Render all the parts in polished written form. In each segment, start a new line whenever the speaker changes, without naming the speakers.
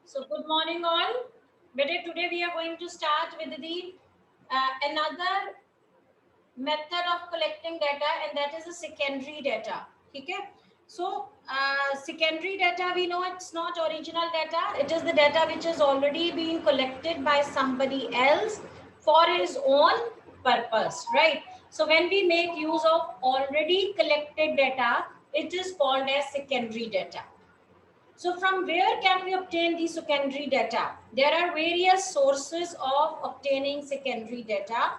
So good morning all. Better today we are going to start with the another method of collecting data, and that is the secondary data. Okay. So secondary data, we know it's not original data. It is the data which has already been collected by somebody else for his own purpose, right? So when we make use of already collected data, it is called as secondary data. So from where can we obtain the secondary data? There are various sources of obtaining secondary data.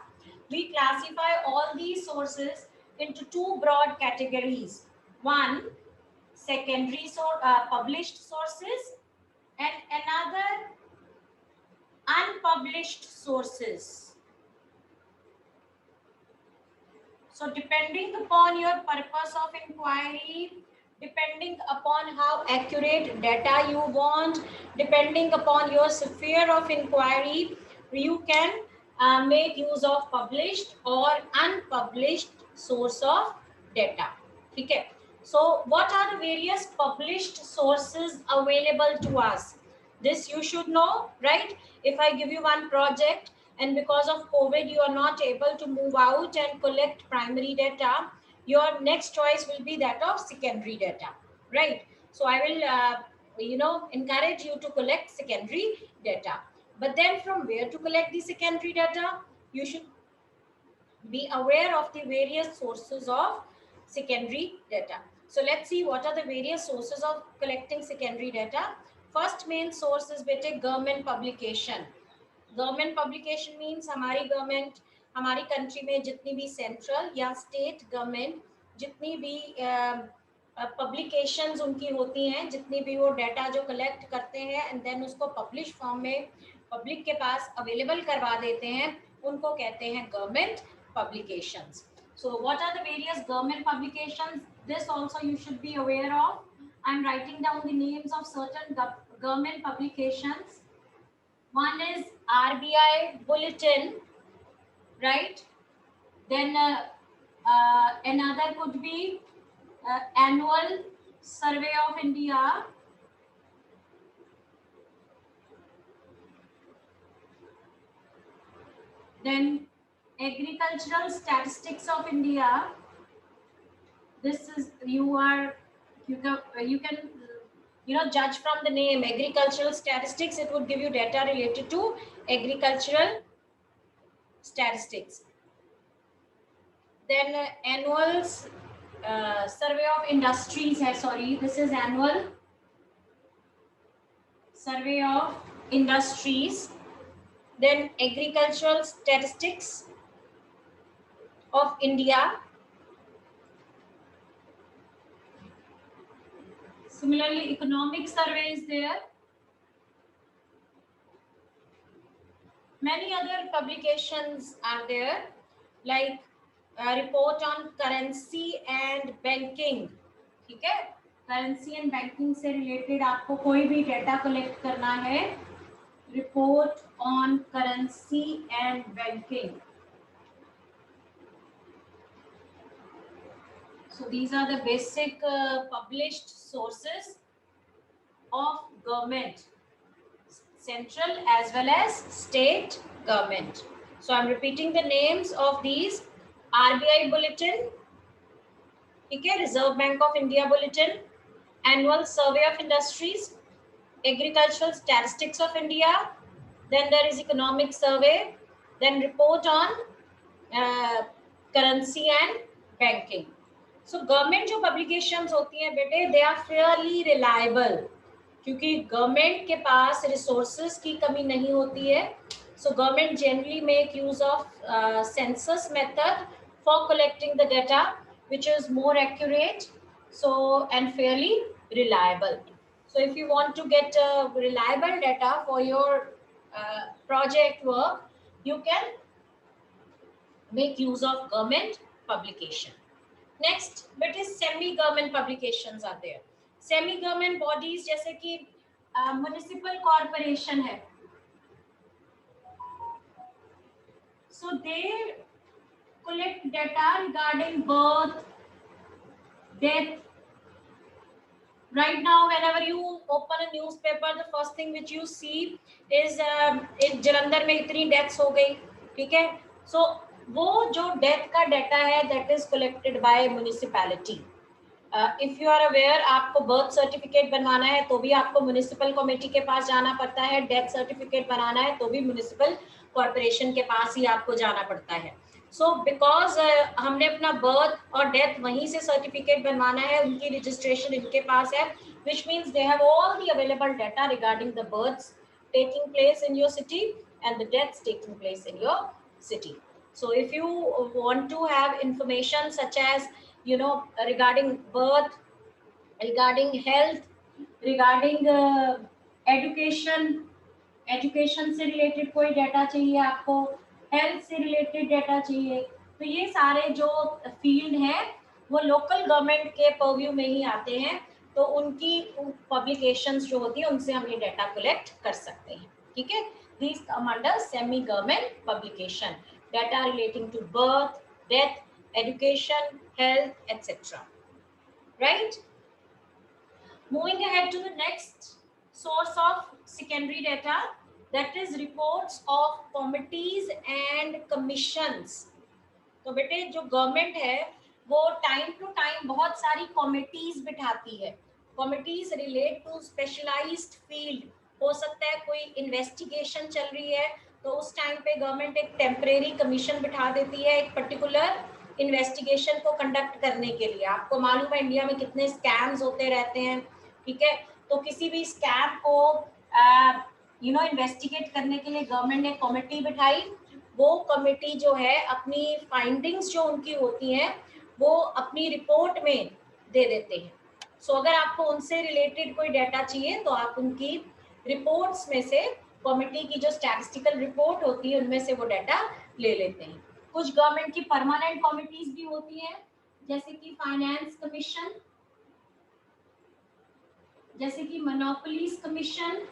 We classify all these sources into two broad categories. One, published sources, and another, unpublished sources. So depending upon your purpose of inquiry, depending upon how accurate data you want, depending upon your sphere of inquiry, you can make use of published or unpublished source of data. Okay. So what are the various published sources available to us? This you should know, right? If I give you one project, and because of COVID you are not able to move out and collect primary data, your next choice will be that of secondary data, right? So I will encourage you to collect secondary data. But then from where to collect the secondary data? You should be aware of the various sources of secondary data. So let's see what are the various sources of collecting secondary data. First main source is बेटे government publication. Government publication means हमारी government, हमारी country में जितनी भी central या state government जितनी भी publications उनकी होती हैं, जितनी भी वो डाटा जो कलेक्ट करते हैं एंड देन उसको पब्लिश फॉर्म में पब्लिक के पास अवेलेबल करवा देते हैं, उनको कहते हैं government publications. So what are the various government publications? This also you should be aware of. I'm writing down the names of certain government publications. One is RBI Bulletin, right? Then another could be Annual Survey of India. Then Agricultural Statistics of India. This is you can judge from the name agricultural statistics. It would give you data related to agricultural statistics. Then annual survey of industries hai, sorry, this is annual survey of industries. Then agricultural statistics of India. Similarly, economic survey is there. Many other publications are there, like report on currency and banking. ठीक है, currency and banking से related आपको कोई भी data collect करना है, report on currency and banking. So these are the basic published sources of government, central as well as state government. So I'm repeating the names of these: RBI Bulletin, okay, Reserve Bank of India Bulletin, Annual Survey of Industries, Agricultural Statistics of India, then there is Economic Survey, then Report on Currency and Banking. So government जो publications होती हैं बेटे, they are fairly reliable, क्योंकि government के पास resources की कमी नहीं होती है. So government generally make use of census method for collecting the data, which is more accurate, so and fairly reliable. So if you want to get reliable data for your project work, you can make use of government publication. Next bit is semi government publications are there. Semi government bodies जैसे कि municipal corporation है, so they collect data regarding birth, death, Right now, whenever you open a newspaper, the first thing which you see is in Jalandhar में इतनी deaths हो गई, ठीक है? So वो जो death का data है, that is collected by municipality. If you are aware, आपको बर्थ सर्टिफिकेट बनवाना है तो भी आपको म्यूनिसिपल कमेटी के पास जाना पड़ता है, डेथ सर्टिफिकेट बनाना है तो भी म्यूनिसिपल कॉर्पोरेशन के पास ही आपको जाना पड़ता है. सो बिकॉज हमने अपना बर्थ और डेथ वहीं से सर्टिफिकेट बनवाना है, उनकी रजिस्ट्रेशन इनके पास है, which means they have all the available data regarding the births taking place in your city and the deaths taking place in your city. So if you want to have information such as, you know, regarding birth, regarding health, regarding education से related कोई data चाहिए आपको, health से related data चाहिए, तो ये सारे जो फील्ड हैं वो लोकल गवर्नमेंट के पर्व्यू में ही आते हैं. तो उनकी पब्लिकेशंस जो होती है उनसे हम ये डाटा कलेक्ट कर सकते हैं. ठीक है, these come under semi government publication, data relating to birth, death, education, health, etc. Right? Moving ahead to the next source of secondary data, that is reports of committees and commissions. तो बेटे जो government है वो time to time बहुत सारी committees बिठाती है. Committees relate to specialised field. हो सकता है कोई इन्वेस्टिगेशन चल रही है तो उस टाइम पे गवर्नमेंट एक टेम्परेरी कमीशन बिठा देती है एक पर्टिकुलर इन्वेस्टिगेशन को कंडक्ट करने के लिए. आपको मालूम है इंडिया में कितने स्कैम्स होते रहते हैं, ठीक है? तो किसी भी स्कैम को इन्वेस्टिगेट करने के लिए गवर्नमेंट ने कमेटी बिठाई. वो कमेटी जो है अपनी फाइंडिंग्स जो उनकी होती हैं वो अपनी रिपोर्ट में दे देते हैं. सो अगर आपको उनसे रिलेटेड कोई डाटा चाहिए तो आप उनकी रिपोर्ट्स में से, कमेटी की जो स्टैटिस्टिकल रिपोर्ट होती है उनमें से वो डाटा ले लेते हैं. कुछ गवर्नमेंट की परमानेंट कमिटीज भी होती हैं, जैसे कि फाइनेंस कमीशन, जैसे कि monopolies commission,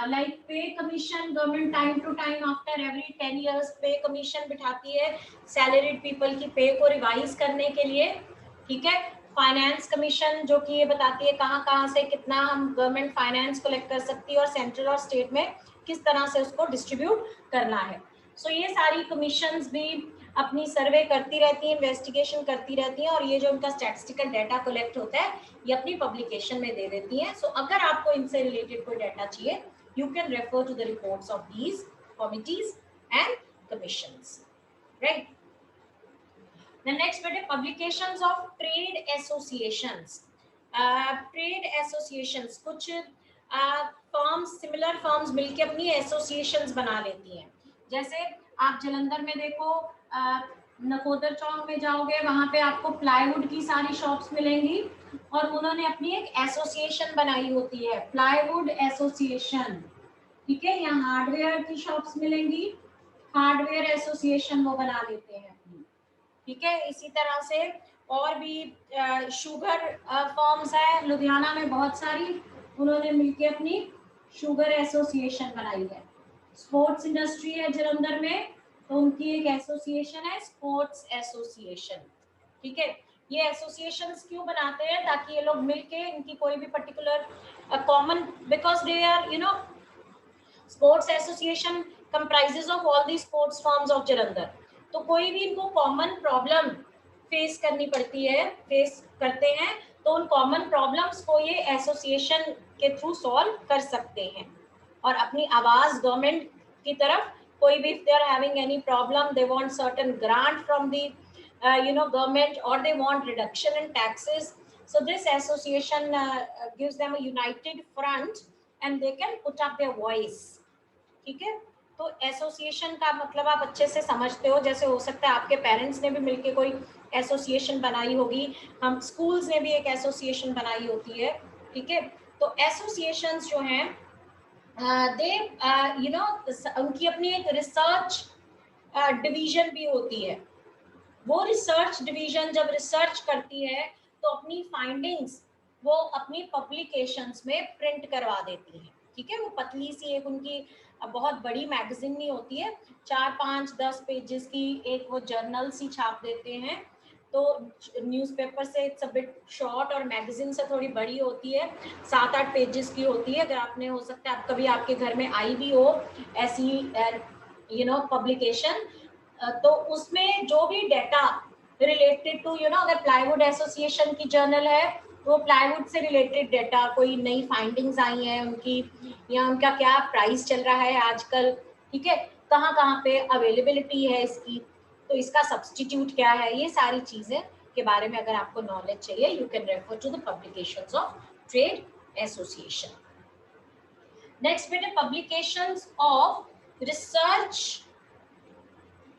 like pay commission. Government time to time after every 10 years pay commission बिठाती है सैलरीड पीपल की पे को रिवाइज करने के लिए. ठीक है, फाइनेंस कमीशन जो कि ये बताती है कहाँ कहाँ से कितना हम गवर्नमेंट फाइनेंस कलेक्ट कर सकती है और सेंट्रल और स्टेट में किस तरह से उसको डिस्ट्रीब्यूट करना है. सो ये सारी कमीशंस भी अपनी सर्वे करती रहती हैं, इन्वेस्टिगेशन करती रहती हैं और ये जो उनका स्टैटिस्टिकल डाटा कलेक्ट होता है ये अपनी पब्लिकेशन में दे देती हैं. सो अगर आपको इनसे रिलेटेड कोई डाटा चाहिए, you can refer to the reports of these committees and commissions. Right? The next bit is publications of trade associations. Trade associations, कुछ firms, similar firms मिलके अपनी associations बना लेती हैं. जैसे आप जलंधर में देखो, नकोदर चौक में जाओगे वहां पे आपको प्लाईवुड की सारी शॉप्स मिलेंगी और उन्होंने अपनी एक एसोसिएशन बनाई होती है, प्लाईवुड एसोसिएशन. ठीक है, यहाँ हार्डवेयर की शॉप्स मिलेंगी, हार्डवेयर एसोसिएशन वो बना लेते हैं अपनी. ठीक है, इसी तरह से और भी शुगर फॉर्म्स है लुधियाना में बहुत सारी, उन्होंने मिलके अपनी शुगर एसोसिएशन बनाई है. स्पोर्ट्स इंडस्ट्री है जलंधर में तो उनकी एक एसोसिएशन है, स्पोर्ट्स एसोसिएशन. ठीक है, ये एसोसिएशंस क्यों बनाते हैं? ताकि ये लोग मिलके इनकी कोई भी particular common, because they are sports association comprises of all the sports forms of Jalandhar. तो कोई भी इनको कॉमन प्रॉब्लम फेस करनी पड़ती है, फेस करते हैं, तो उन कॉमन प्रॉब्लम्स को ये एसोसिएशन के थ्रू सॉल्व कर सकते हैं और अपनी आवाज गवर्नमेंट की तरफ, कोई भी if they are having any problem, they want certain grant from the government or they want reduction in taxes, so this association gives them a united front and they can put up their voice. ठीक है, तो association का मतलब आप अच्छे से समझते हो. जैसे हो सकता है आपके पेरेंट्स ने भी मिलके कोई एसोसिएशन बनाई होगी, हम स्कूल्स ने भी एक एसोसिएशन बनाई होती है. ठीक है, तो एसोसिएशंस जो हैं दे उनकी अपनी एक रिसर्च डिवीजन भी होती है. वो रिसर्च डिवीजन जब रिसर्च करती है तो अपनी फाइंडिंग्स वो अपनी पब्लिकेशंस में प्रिंट करवा देती है. ठीक है, वो पतली सी एक उनकी बहुत बड़ी मैगजीन नहीं होती है, 4, 5, 10 पेजेस की एक वो जर्नल सी छाप देते हैं तो न्यूज़पेपर से इट्स अ बिट शॉर्ट और मैगजीन से थोड़ी बड़ी होती है, 7-8 पेजेस की होती है। अगर आपने हो सकता है आप कभी आपके घर में आई भी हो ऐसी पब्लिकेशन, तो उसमें जो भी डाटा रिलेटेड टू अगर प्लाईवुड एसोसिएशन की जर्नल है तो प्लाईवुड से रिलेटेड डाटा, कोई नई फाइंडिंग्स आई हैं उनकी, या उनका क्या प्राइस चल रहा है आजकल, ठीक है, कहाँ कहाँ पे अवेलेबिलिटी है इसकी, तो इसका सब्सटीट्यूट क्या है, ये सारी चीजें के बारे में अगर आपको नॉलेज चाहिए you can refer to the publications of trade association. Next बेटे पब्लिकेशंस ऑफ रिसर्च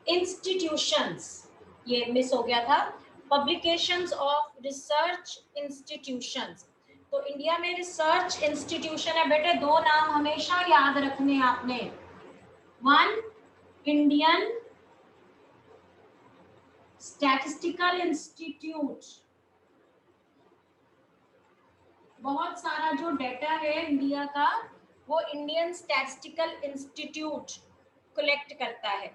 इंस्टीट्यूशंस, ये मिस हो गया था, पब्लिकेशंस ऑफ रिसर्च इंस्टीट्यूशंस। तो इंडिया में रिसर्च इंस्टीट्यूशन है बेटे, दो नाम हमेशा याद रखने आपने, वन इंडियन स्टैटिस्टिकल इंस्टीट्यूट, बहुत सारा जो डेटा है इंडिया का वो इंडियन स्टैटिस्टिकल इंस्टीट्यूट कलेक्ट करता है,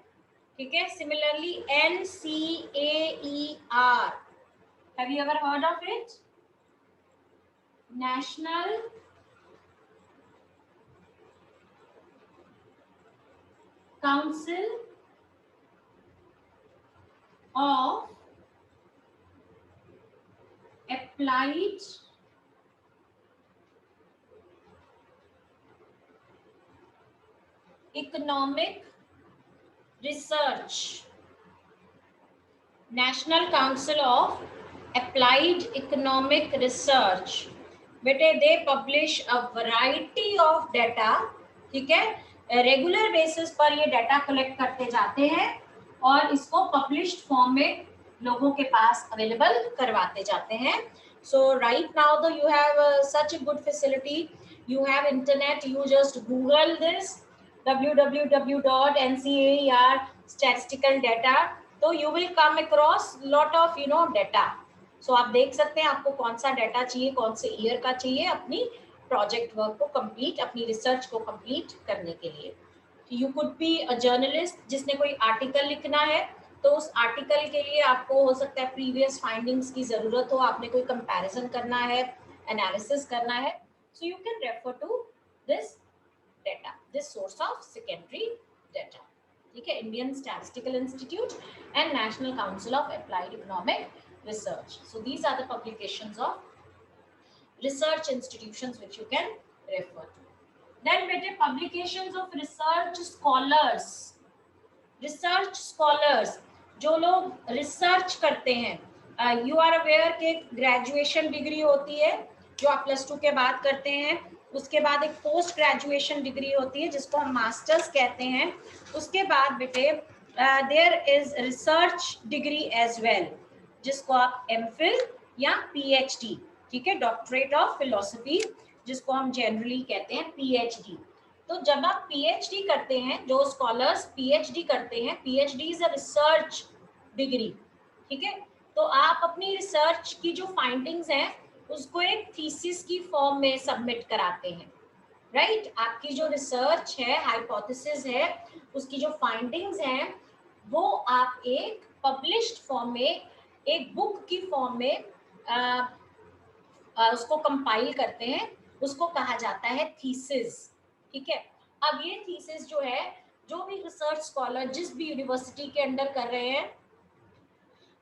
ठीक है। Similarly NCAER, have you ever heard of it? National council of applied economic research, national council of applied economic research, बेटे they publish a variety of data, ठीक है, regular basis पर ये data collect करते जाते हैं और इसको पब्लिश्ड फॉर्म में लोगों के पास अवेलेबल करवाते जाते हैं। So right now the you have such a good facility, you have internet, you just google this www.ncaer statistical data, तो you will come across lot of data। सो आप देख सकते हैं आपको कौन सा डाटा चाहिए, कौन से ईयर का चाहिए अपनी प्रोजेक्ट वर्क को कंप्लीट, अपनी रिसर्च को कंप्लीट करने के लिए। You could be a journalist जिसने कोई आर्टिकल लिखना है, तो उस आर्टिकल के लिए आपको हो सकता है प्रीवियस फाइंडिंग्स की जरूरत हो, आपने कोई कंपैरिजन करना है, एनालिसिस करना है, so you can refer to this data, this source of secondary data, ठीक है, Indian statistical institute and national council of applied economic research. So these are the publications of research institutions which you can refer to. Then beta publications of research scholars, research scholars जो लोग research करते हैं, you are aware के graduation degree होती है जो आप +2 के बाद करते हैं, उसके बाद एक पोस्ट ग्रेजुएशन डिग्री होती है जिसको हम मास्टर्स कहते हैं, उसके बाद बेटे there is research degree as well जिसको आप एमफिल या PhD, ठीक है, डॉक्टरेट ऑफ फिलोसफी जिसको हम जनरली कहते हैं PhD। तो जब आप PhD करते हैं, जो स्कॉलर्स PhD करते हैं, PhD is a research degree, ठीक है, तो आप अपनी रिसर्च की जो फाइंडिंग्स हैं उसको एक थीसिस की फॉर्म में सबमिट कराते हैं, राइट। आपकी जो रिसर्च है, हाइपोथेसिस है, उसकी जो फाइंडिंग्स हैं वो आप एक पब्लिश्ड फॉर्म में, एक बुक की फॉर्म में उसको कंपाइल करते हैं, उसको कहा जाता है थीसिस, ठीक है। अब ये थीसिस जो है, जो भी रिसर्च स्कॉलर जिस भी यूनिवर्सिटी के अंडर कर रहे हैं,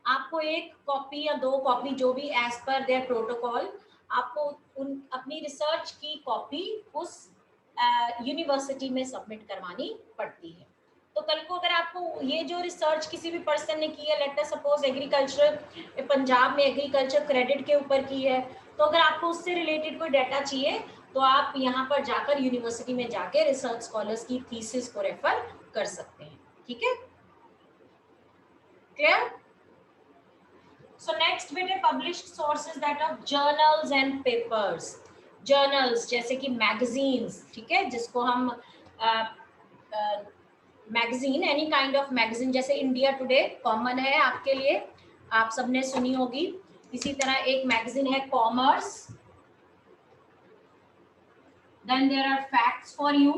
आपको एक कॉपी या 2 कॉपी जो भी एज पर देयर प्रोटोकॉल, आपको उन अपनी रिसर्च की कॉपी उस यूनिवर्सिटी में सबमिट करवानी पड़ती है। तो कल को अगर आपको ये जो रिसर्च किसी भी पर्सन ने की है, let us suppose agriculture, Punjab में एग्रीकल्चर क्रेडिट के ऊपर की है, तो अगर आपको उससे रिलेटेड कोई डाटा चाहिए तो आप यहाँ पर जाकर यूनिवर्सिटी में जाकर रिसर्च स्कॉलर्स की थीसिस को रेफर कर सकते हैं, ठीक है, क्लियर। So next बेटे published sources that of journals and papers, journals जैसे कि magazines, ठीक है, जिसको हम magazine, any kind of magazine, जैसे इंडिया टुडे कॉमन है आपके लिए, आप सबने सुनी होगी, इसी तरह एक मैगजीन है commerce, then there are facts for you,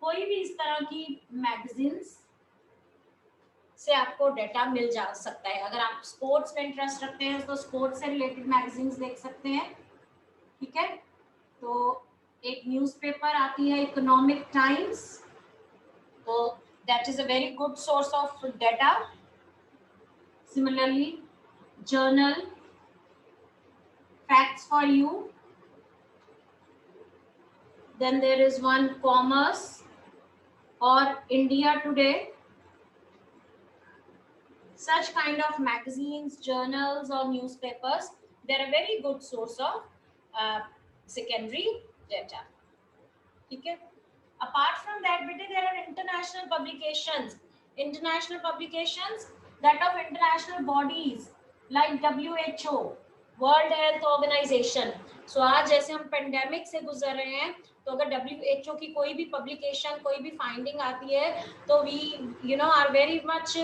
कोई भी इस तरह की मैगजीन्स, से आपको डाटा मिल जा सकता है। अगर आप स्पोर्ट्स में इंटरेस्ट रखते हैं तो स्पोर्ट्स से रिलेटेड मैगजीन्स देख सकते हैं, ठीक है। तो एक न्यूज़पेपर आती है इकोनॉमिक टाइम्स, तो that is a very good source of data. Similarly journal facts for you, then there is one commerce or India Today. Such kind of magazines, journals or newspapers, they're a very good source of secondary data, ठीक है। apart from that beta, there are international publications, that of international bodies like WHO, World Health Organization. So आज जैसे हम pandemic से गुजर रहे हैं, तो अगर WHO की कोई भी पब्लिकेशन, कोई भी फाइंडिंग आती है, तो वी आर वेरी मच,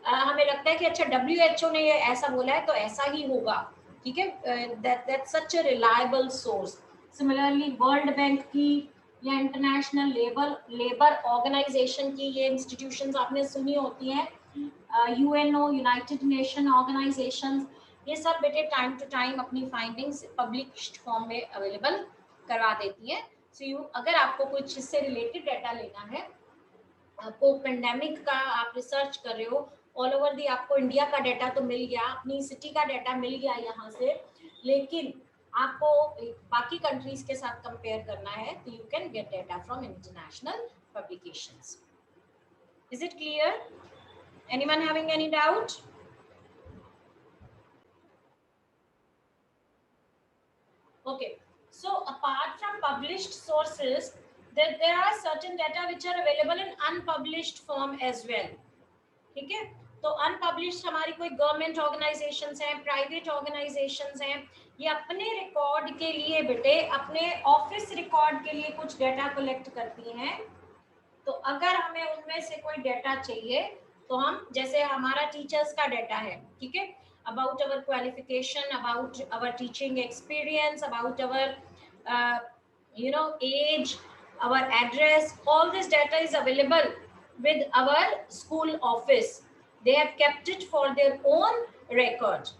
हमें लगता है कि अच्छा WHO ने ये ऐसा बोला है तो ऐसा ही होगा, ठीक है। That's such a reliable source. Similarly world bank की या इंटरनेशनल लेबर ऑर्गेनाइजेशन की, ये इंस्टीट्यूशंस आपने सुनी होती हैं, UNO, यूनाइटेड नेशन ऑर्गेनाइजेशंस, ये सब बेटे टाइम टू टाइम अपनी फाइंडिंग्स पब्लिश्ड फॉर्म में अवेलेबल करवा देती हैं। सो अगर आपको कुछ इससे रिलेटेड डाटा लेना है, आपको पेंडेमिक का आप रिसर्च कर रहे हो, ऑल ओवर दी आपको इंडिया का डाटा तो मिल गया, अपनी सिटी का डाटा मिल गया यहाँ से, लेकिन आपको बाकी कंट्रीज के साथ कंपेयर करना है, तो you can get data from international publications. Is it clear? Anyone having any doubt? Okay, so apart from published sources, there are certain data which are available in unpublished form as well, ठीक है। तो unpublished हमारी कोई government organisations हैं, private organisations हैं, ये अपने record के लिए बेटे, अपने ऑफिस रिकॉर्ड के लिए कुछ डाटा कलेक्ट करती हैं। तो अगर हमें उनमें से कोई डाटा चाहिए, तो हम, जैसे हमारा टीचर्स का डाटा है, ठीक है, about our qualification, about our teaching experience, about our age, our address, all this data is available with our school office. They have kept it for their own record,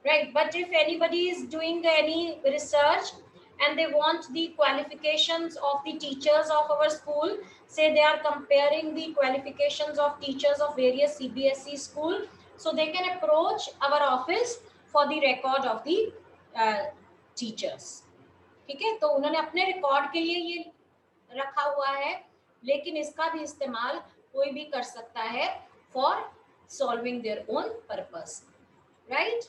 right? But if anybody is doing any research and they want the qualifications of the teachers of our school, say they are comparing the qualifications of teachers of various CBSE school, so they can approach our office for the record of the teachers, ठीक है। तो उन्होंने अपने record के लिए ये रखा हुआ है, लेकिन इसका भी इस्तेमाल कोई भी कर सकता है for solving their own purpose, right.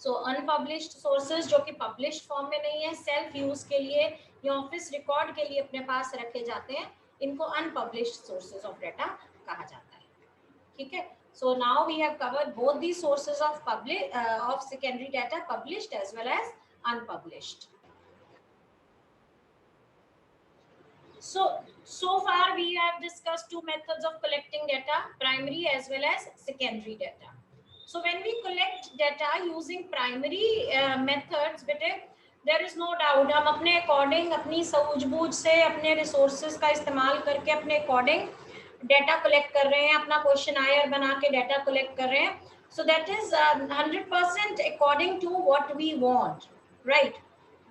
So unpublished sources जो कि पब्लिश्ड फॉर्म में नहीं है, सेल्फ यूज के लिए या ऑफिस रिकॉर्ड के लिए अपने पास रखे जाते हैं, इनको अनपब्लिश्ड सोर्सेज ऑफ डाटा कहा जाता है, ठीक है। So now we have covered both the sources of of secondary data, published as well as unpublished. So far we have discussed two methods of collecting data, primary as well as secondary data. So when we collect data using primary methods, बेटे, there is no doubt हम अपने according, अपनी सूझबूझ से, अपने resources का इस्तेमाल करके अपने according डेटा कलेक्ट कर रहे हैं, अपना क्वेश्चन आयर बना के डेटा कलेक्ट कर रहे हैं। So that is 100% according to what we want, right.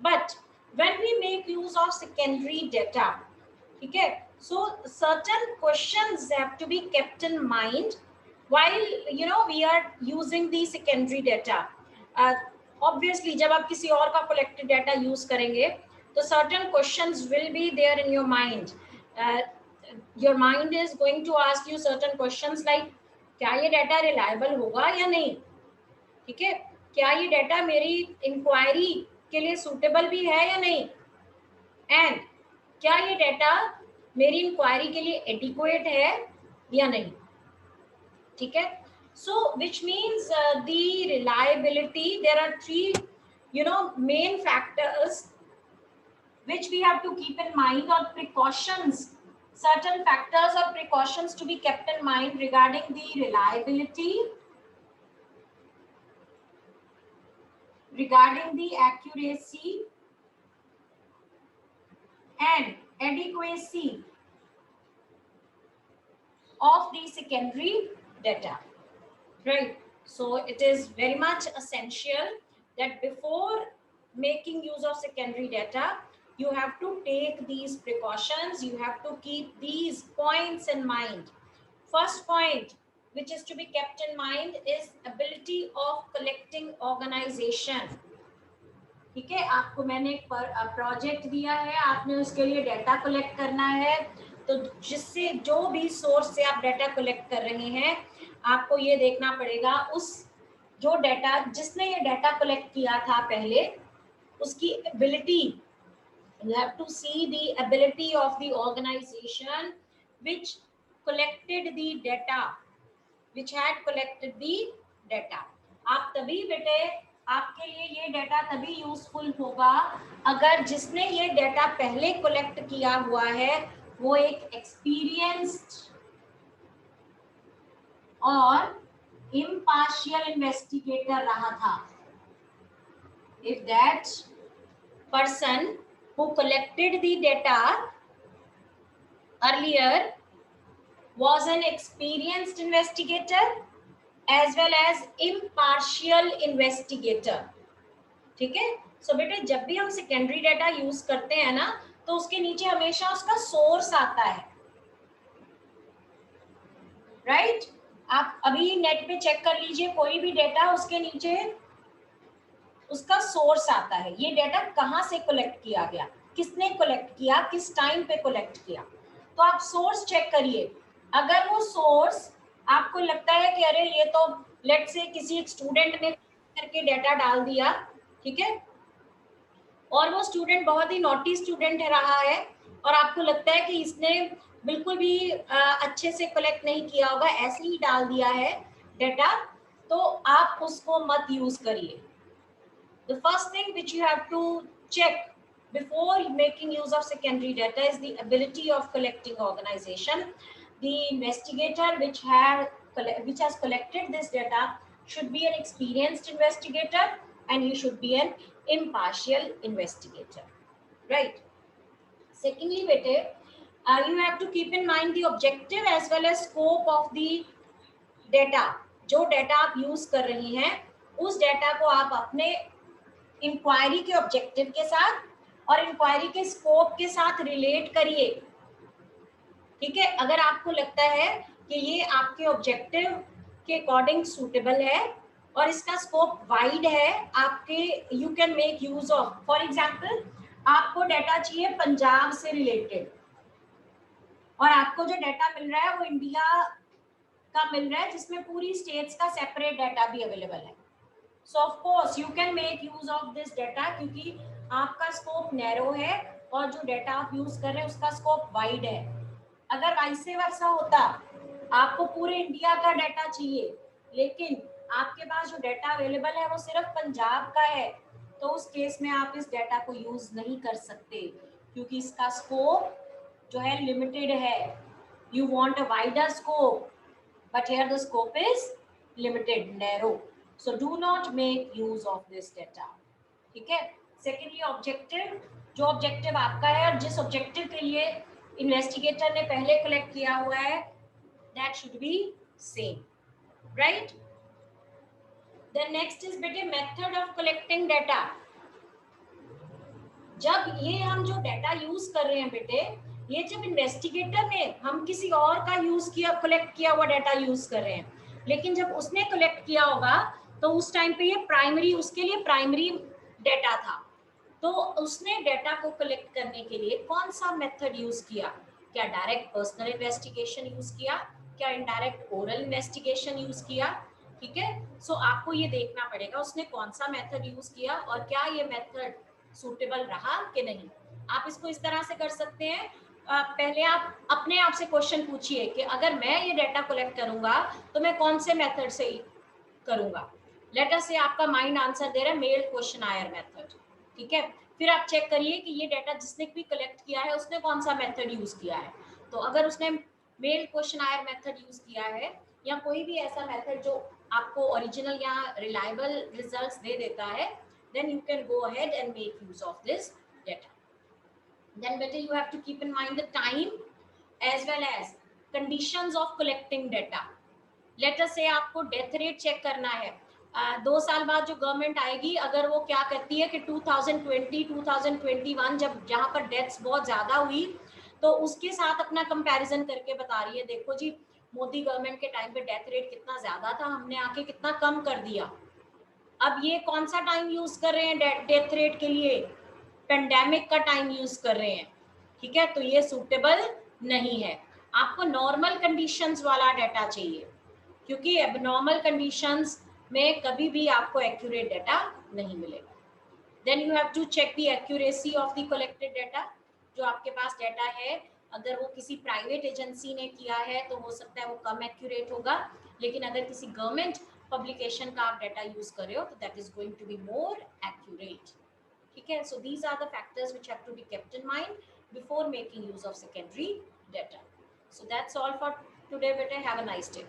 But when we make use of secondary data, ठीक है, so certain questions have to be kept in mind while we are using the secondary data. Obviously जब आप किसी और का collected data use करेंगे, तो certain questions will be there in your mind. Your mind is going to ask you certain questions like क्या ये data reliable होगा या नहीं, ठीक है, क्या ये डाटा मेरी इंक्वायरी के लिए सूटेबल भी है या नहीं, एंड क्या ये डाटा मेरी इंक्वायरी के लिए एडिक्वेट है या नहीं, ठीक है। So which means the reliability, there are three main factors which we have to keep in mind, or precautions, certain factors or precautions to be kept in mind regarding the reliability, regarding the accuracy and adequacy of the secondary data, right? So it is very much essential that before making use of secondary data, you have to take these precautions, you have to keep these points in mind. First point which is to be kept in mind is ability of collecting organization. ठीक है, आपको मैंने एक project दिया है, आपने उसके लिए डाटा कलेक्ट करना है, तो जिससे जो भी सोर्स से आप डाटा कलेक्ट कर रहे हैं, आपको ये देखना पड़ेगा उस जो डाटा जिसने ये डाटा कलेक्ट किया था पहले, उसकी ability, you have to see the ability of the organization which collected the data, which had collected the data. आप तभी बेटे, आपके लिए ये डाटा तभी यूजफुल होगा अगर जिसने ये डाटा पहले कलेक्ट किया हुआ है वो एक एक्सपीरियंस्ड और impartial investigator रहा था. If that person who collected the data earlier was an experienced investigator as well as impartial investigator. ठीक है, सो बेटे जब भी हम सेकेंडरी डाटा यूज करते हैं ना, तो उसके नीचे हमेशा उसका सोर्स आता है, राइट? आप अभी नेट पे चेक कर लीजिए, कोई भी डाटा उसके नीचे उसका सोर्स आता है, ये डाटा कहाँ से कलेक्ट किया गया, किसने कलेक्ट किया, किस टाइम पे कलेक्ट किया. तो आप सोर्स चेक करिए. अगर वो सोर्स आपको लगता है कि अरे ये तो लेट से किसी एक स्टूडेंट ने करके डाटा डाल दिया, ठीक है, और वो स्टूडेंट बहुत ही नॉटी स्टूडेंट रहा है और आपको लगता है कि इसने बिल्कुल भी अच्छे से कलेक्ट नहीं किया होगा, ऐसे ही डाल दिया है डाटा, तो आप उसको मत यूज करिए. The first thing which you have to check before making use of secondary data is the ability of collecting organization. The investigator which has collected this data should be an experienced investigator and he should be an impartial investigator, right? Secondly, bete, you have to keep in mind the objective as well as scope of the data. जो data आप use कर रही हैं उस data को आप अपने inquiry के ऑब्जेक्टिव के साथ और इंक्वायरी के स्कोप के साथ रिलेट करिए. ठीक है, अगर आपको लगता है कि ये आपके ऑब्जेक्टिव के अकॉर्डिंग सूटेबल है और इसका स्कोप वाइड है, आपके you can make use of. For example, आपको डाटा चाहिए पंजाब से रिलेटेड और आपको जो डाटा मिल रहा है वो इंडिया का मिल रहा है जिसमें पूरी स्टेट्स का सेपरेट डाटा भी अवेलेबल है. So of course you can make use of this data क्योंकि आपका स्कोप नैरो है और जो डाटा आप यूज कर रहे हैं उसका स्कोप वाइड है. अगर वाइसे वर्सा होता, आपको पूरे इंडिया का डाटा चाहिए लेकिन आपके पास जो डाटा अवेलेबल है वो सिर्फ पंजाब का है, तो उस केस में आप इस डाटा को यूज नहीं कर सकते क्योंकि इसका स्कोप जो है लिमिटेड है. You want a wider scope but here the scope is limited, narrow. So do not make use of this data. ठीक है. Secondly, objective, जो ऑब्जेक्टिव आपका है और जिस ऑब्जेक्टिव के लिए इन्वेस्टिगेटर ने पहले कलेक्ट किया हुआ है, that should be same, right? Then next is बेटे method of collecting data. जब ये हम जो डाटा यूज कर रहे हैं बेटे, ये जब इन्वेस्टिगेटर ने हम किसी और का यूज किया कलेक्ट किया हुआ डाटा यूज कर रहे हैं, लेकिन जब उसने कलेक्ट किया होगा तो उस टाइम पे ये प्राइमरी, उसके लिए प्राइमरी डाटा था, तो उसने डाटा को कलेक्ट करने के लिए कौन सा मेथड यूज किया? क्या डायरेक्ट पर्सनल इन्वेस्टिगेशन यूज किया, क्या इनडायरेक्ट ओरल इन्वेस्टिगेशन यूज किया? ठीक है, सो आपको ये देखना पड़ेगा उसने कौन सा मेथड यूज किया और क्या ये मेथड सूटेबल रहा कि नहीं. आप इसको इस तरह से कर सकते हैं, पहले आप अपने आप से क्वेश्चन पूछिए कि अगर मैं ये डाटा कलेक्ट करूंगा तो मैं कौन से मेथड से करूंगा. लेट अस से आपका माइंड आंसर दे रहा है मेल क्वेश्चनायर मेथड. ठीक है, फिर आप चेक करिए कि ये डाटा जिसने भी कलेक्ट किया है उसने कौन सा मेथड यूज किया है. तो अगर उसने मेल क्वेश्चनायर मेथड यूज किया है या कोई भी ऐसा मेथड जो आपको ओरिजिनल या रिलायबल रिजल्ट्स दे देता है, then you can go ahead and make use of this data. Then better you have to keep in mind the time as well as conditions of collecting data. Let us से आपको death rate check करना है, 2 साल बाद जो government आएगी, अगर वो क्या कहती है कि 2020 2021 जब जहां पर डेथ्स बहुत ज्यादा हुई, तो उसके साथ अपना कंपैरिजन करके बता रही है, देखो जी मोदी गवर्नमेंट के टाइम पे डेथ रेट कितना ज्यादा था, हमने आके कितना कम कर दिया। अब ये कौन सा टाइम यूज कर रहे हैं डेथ रेट के लिए? पेंडेमिक का टाइम यूज कर रहे हैं, ठीक है, तो ये सूटेबल नहीं है। आपको नॉर्मल कंडीशंस वाला डाटा चाहिए, क्योंकि एबनॉर्मल कंडीशंस में कभी भी आपको एक्यूरेट डाटा नहीं मिलेगा। Then you have to check the accuracy of the collected data. जो आपके पास डाटा है, अगर वो किसी प्राइवेट एजेंसी ने किया है तो हो सकता है वो कम एक्यूरेट होगा, लेकिन अगर किसी गवर्नमेंट पब्लिकेशन का आप डाटा यूज कर रहे हो तो that is going to be more accurate, ठीक है। So these are the factors which have to be kept in mind before making use of secondary data. So that's all for today बेटे, have a nice day.